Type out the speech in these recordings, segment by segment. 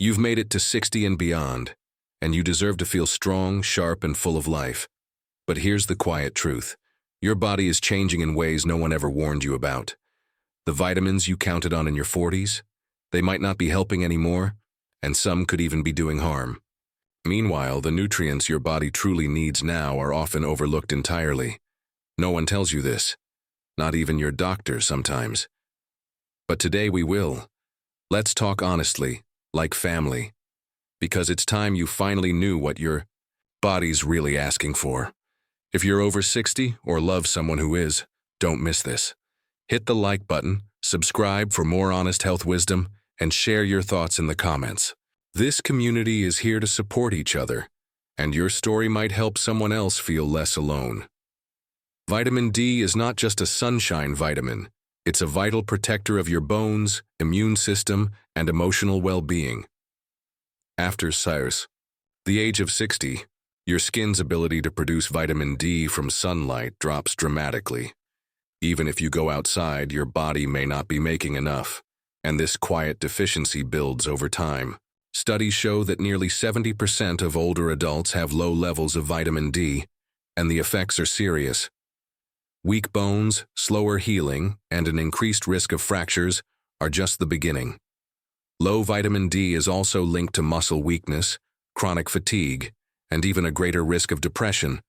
You've made it to 60 and beyond, and you deserve to feel strong, sharp, and full of life. But here's the quiet truth. Your body is changing in ways no one ever warned you about. The vitamins you counted on in your 40s, they might not be helping anymore, and some could even be doing harm. Meanwhile, the nutrients your body truly needs now are often overlooked entirely. No one tells you this, not even your doctor sometimes. But today we will. Let's talk honestly, like family, because it's time you finally knew what your body's really asking for. If you're over 60 or love someone who is, don't miss this. Hit the like button, subscribe for more honest health wisdom, and share your thoughts in the comments. This community is here to support each other, and your story might help someone else feel less alone. Vitamin D is not just a sunshine vitamin. It's a vital protector of your bones, immune system, and emotional well-being. After the age of 60, your skin's ability to produce vitamin D from sunlight drops dramatically. Even if you go outside, your body may not be making enough, and this quiet deficiency builds over time. Studies show that nearly 70% of older adults have low levels of vitamin D, and the effects are serious. Weak bones, slower healing, and an increased risk of fractures are just the beginning. Low vitamin D is also linked to muscle weakness, chronic fatigue, and even a greater risk of depression,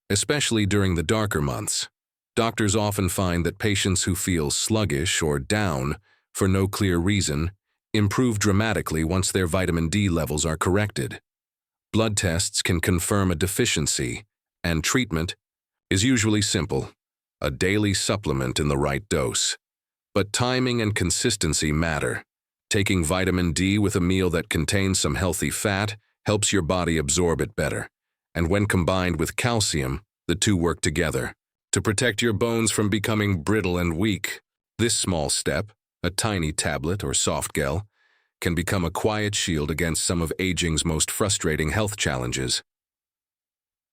especially during the darker months. Doctors often find that patients who feel sluggish or down for no clear reason improve dramatically once their vitamin D levels are corrected. Blood tests can confirm a deficiency, and treatment is usually simple, a daily supplement in the right dose. But timing and consistency matter. Taking vitamin D with a meal that contains some healthy fat helps your body absorb it better, and when combined with calcium, the two work together to protect your bones from becoming brittle and weak. This small step, a tiny tablet or soft gel, can become a quiet shield against some of aging's most frustrating health challenges.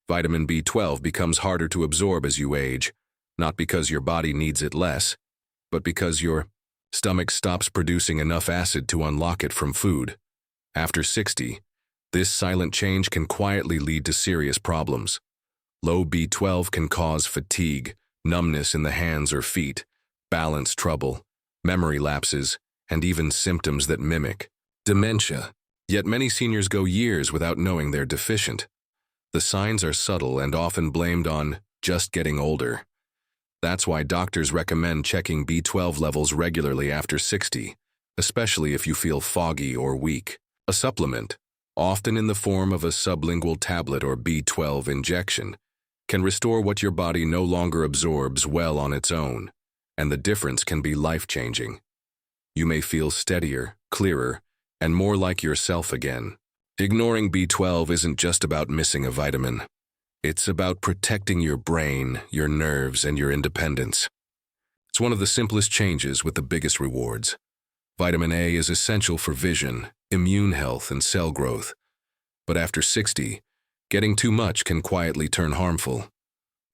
Vitamin B12 becomes harder to absorb as you age, not because your body needs it less, but because your stomach stops producing enough acid to unlock it from food. After 60, this silent change can quietly lead to serious problems. Low B12 can cause fatigue, numbness in the hands or feet, balance trouble, memory lapses, and even symptoms that mimic dementia. Yet many seniors go years without knowing they're deficient. The signs are subtle and often blamed on just getting older. That's why doctors recommend checking B12 levels regularly after 60, especially if you feel foggy or weak. A supplement, often in the form of a sublingual tablet or B12 injection, can restore what your body no longer absorbs well on its own, and the difference can be life-changing. You may feel steadier, clearer, and more like yourself again. Ignoring B12 isn't just about missing a vitamin. It's about protecting your brain, your nerves, and your independence. It's one of the simplest changes with the biggest rewards. Vitamin A is essential for vision, immune health, and cell growth. But after 60, getting too much can quietly turn harmful.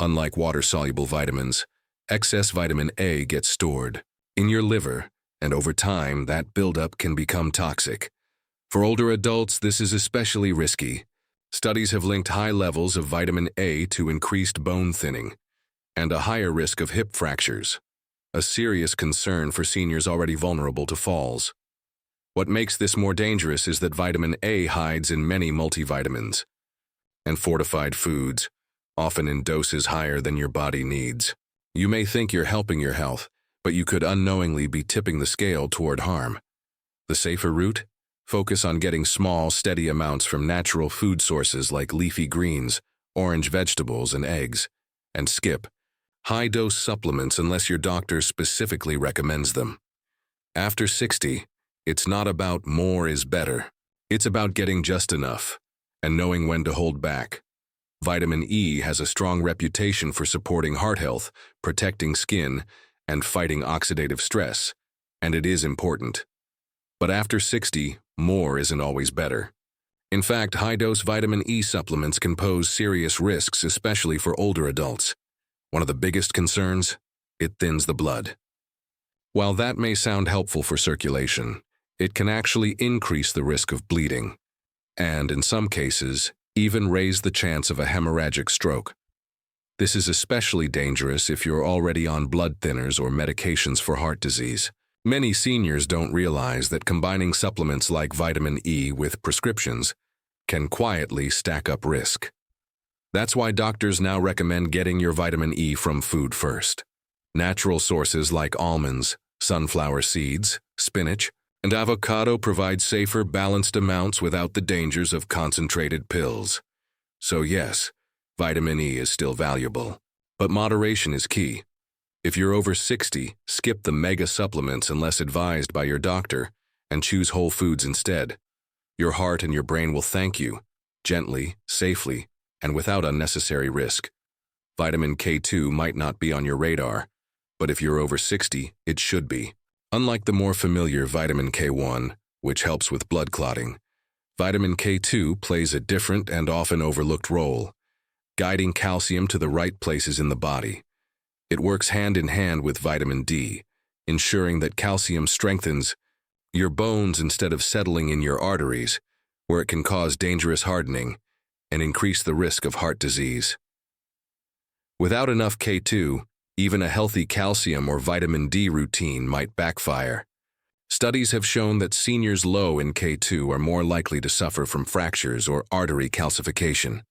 Unlike water-soluble vitamins, excess vitamin A gets stored in your liver, and over time, that buildup can become toxic. For older adults, this is especially risky. Studies have linked high levels of vitamin A to increased bone thinning and a higher risk of hip fractures, a serious concern for seniors already vulnerable to falls. What makes this more dangerous is that vitamin A hides in many multivitamins and fortified foods, often in doses higher than your body needs. You may think you're helping your health, but you could unknowingly be tipping the scale toward harm. The safer route? Focus on getting small, steady amounts from natural food sources like leafy greens, orange vegetables, and eggs, and skip high-dose supplements unless your doctor specifically recommends them. After 60, it's not about more is better. It's about getting just enough and knowing when to hold back. Vitamin E has a strong reputation for supporting heart health, protecting skin, and fighting oxidative stress, and it is important. But after 60, more isn't always better. In fact, high-dose vitamin E supplements can pose serious risks, especially for older adults. One of the biggest concerns? It thins the blood. While that may sound helpful for circulation, It can actually increase the risk of bleeding, and in some cases, even raise the chance of a hemorrhagic stroke. This is especially dangerous if you're already on blood thinners or medications for heart disease. Many seniors don't realize that combining supplements like vitamin E with prescriptions can quietly stack up risk. That's why doctors now recommend getting your vitamin E from food first. Natural sources like almonds, sunflower seeds, spinach, and avocado provide safer, balanced amounts without the dangers of concentrated pills. So yes, vitamin E is still valuable, but moderation is key. If you're over 60, skip the mega supplements unless advised by your doctor and choose whole foods instead. Your heart and your brain will thank you, gently, safely, and without unnecessary risk. Vitamin K2 might not be on your radar, but if you're over 60, it should be. Unlike the more familiar vitamin K1, which helps with blood clotting, vitamin K2 plays a different and often overlooked role, guiding calcium to the right places in the body. It works hand in hand with vitamin D, ensuring that calcium strengthens your bones instead of settling in your arteries, where it can cause dangerous hardening and increase the risk of heart disease. Without enough K2, even a healthy calcium or vitamin D routine might backfire. Studies have shown that seniors low in K2 are more likely to suffer from fractures or artery calcification,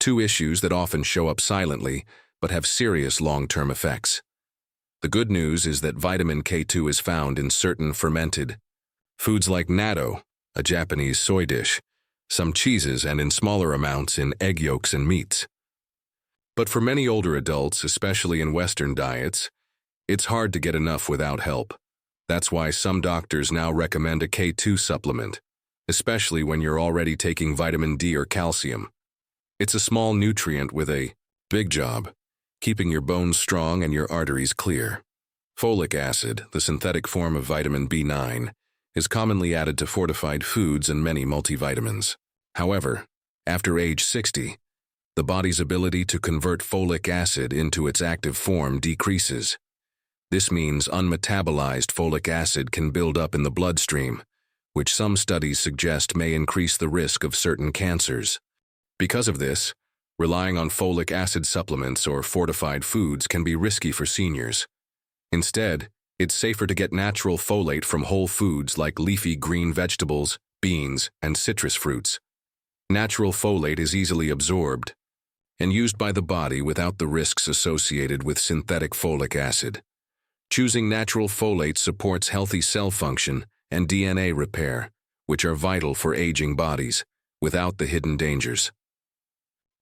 two issues that often show up silently but have serious long-term effects. The good news is that vitamin K2 is found in certain fermented foods like natto, a Japanese soy dish, some cheeses, and in smaller amounts in egg yolks and meats. But for many older adults, especially in Western diets, it's hard to get enough without help. That's why some doctors now recommend a K2 supplement, especially when you're already taking vitamin D or calcium. It's a small nutrient with a big job, keeping your bones strong and your arteries clear. Folic acid, the synthetic form of vitamin B9, is commonly added to fortified foods and many multivitamins. However, after age 60, the body's ability to convert folic acid into its active form decreases. This means unmetabolized folic acid can build up in the bloodstream, which some studies suggest may increase the risk of certain cancers. Because of this, relying on folic acid supplements or fortified foods can be risky for seniors. Instead, it's safer to get natural folate from whole foods like leafy green vegetables, beans, and citrus fruits. Natural folate is easily absorbed and used by the body without the risks associated with synthetic folic acid. Choosing natural folate supports healthy cell function and DNA repair, which are vital for aging bodies, without the hidden dangers.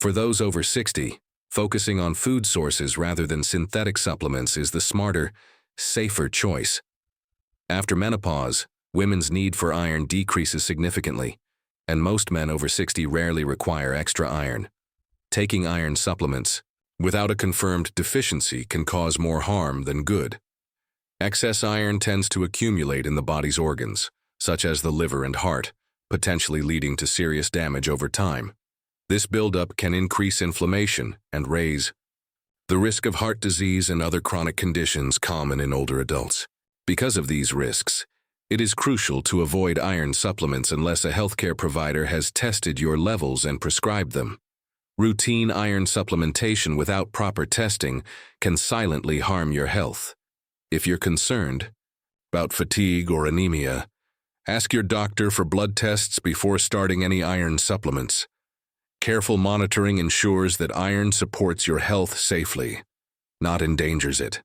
For those over 60, focusing on food sources rather than synthetic supplements is the smarter, safer choice. After menopause, women's need for iron decreases significantly, and most men over 60 rarely require extra iron. Taking iron supplements without a confirmed deficiency can cause more harm than good. Excess iron tends to accumulate in the body's organs, such as the liver and heart, potentially leading to serious damage over time. This buildup can increase inflammation and raise the risk of heart disease and other chronic conditions common in older adults. Because of these risks, it is crucial to avoid iron supplements unless a healthcare provider has tested your levels and prescribed them. Routine iron supplementation without proper testing can silently harm your health. If you're concerned about fatigue or anemia, ask your doctor for blood tests before starting any iron supplements. Careful monitoring ensures that iron supports your health safely, not endangers it.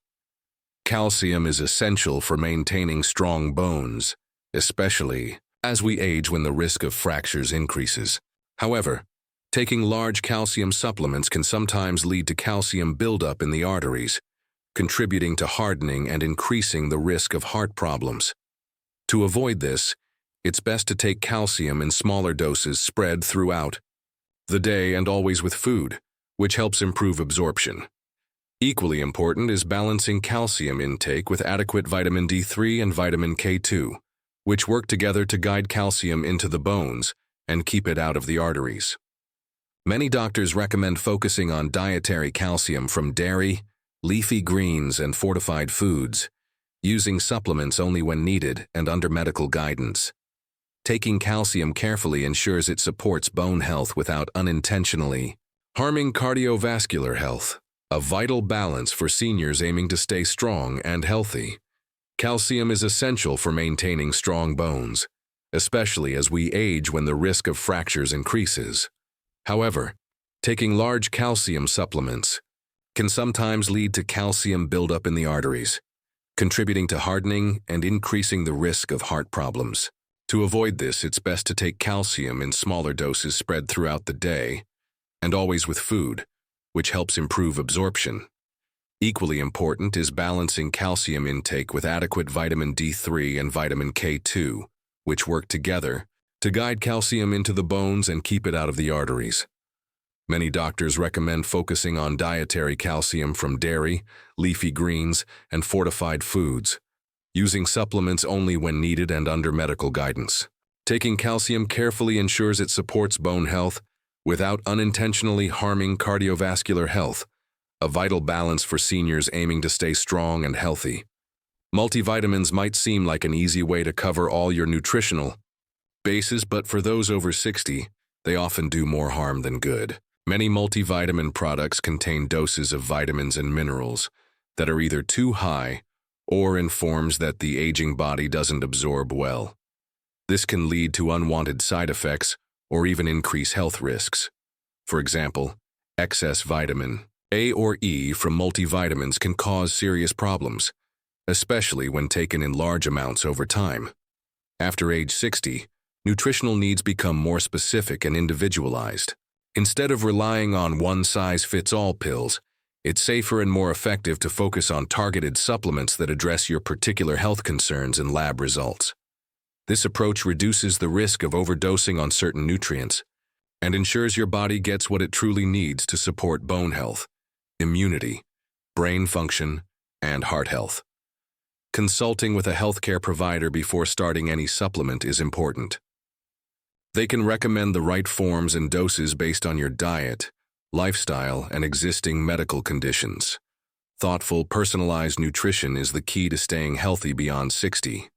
Calcium is essential for maintaining strong bones, especially as we age when the risk of fractures increases. However, taking large calcium supplements can sometimes lead to calcium buildup in the arteries, contributing to hardening and increasing the risk of heart problems. To avoid this, it's best to take calcium in smaller doses spread throughout the day and always with food, which helps improve absorption. Equally important is balancing calcium intake with adequate vitamin D3 and vitamin K2, which work together to guide calcium into the bones and keep it out of the arteries. Many doctors recommend focusing on dietary calcium from dairy, leafy greens, and fortified foods, using supplements only when needed and under medical guidance. Taking calcium carefully ensures it supports bone health without unintentionally harming cardiovascular health, a vital balance for seniors aiming to stay strong and healthy. Calcium is essential for maintaining strong bones, especially as we age when the risk of fractures increases. However, taking large calcium supplements can sometimes lead to calcium buildup in the arteries, contributing to hardening and increasing the risk of heart problems. To avoid this, it's best to take calcium in smaller doses spread throughout the day, and always with food, which helps improve absorption. Equally important is balancing calcium intake with adequate vitamin D3 and vitamin K2, which work together to guide calcium into the bones and keep it out of the arteries. Many doctors recommend focusing on dietary calcium from dairy, leafy greens, and fortified foods, using supplements only when needed and under medical guidance. Taking calcium carefully ensures it supports bone health without unintentionally harming cardiovascular health, a vital balance for seniors aiming to stay strong and healthy. Multivitamins might seem like an easy way to cover all your nutritional bases, but for those over 60, they often do more harm than good. Many multivitamin products contain doses of vitamins and minerals that are either too high or in forms that the aging body doesn't absorb well. This can lead to unwanted side effects or even increase health risks. For example, excess vitamin A or E from multivitamins can cause serious problems, especially when taken in large amounts over time. After age 60, nutritional needs become more specific and individualized. Instead of relying on one-size-fits-all pills, it's safer and more effective to focus on targeted supplements that address your particular health concerns and lab results. This approach reduces the risk of overdosing on certain nutrients and ensures your body gets what it truly needs to support bone health, immunity, brain function, and heart health. Consulting with a healthcare provider before starting any supplement is important. They can recommend the right forms and doses based on your diet, lifestyle, and existing medical conditions. Thoughtful, personalized nutrition is the key to staying healthy beyond 60.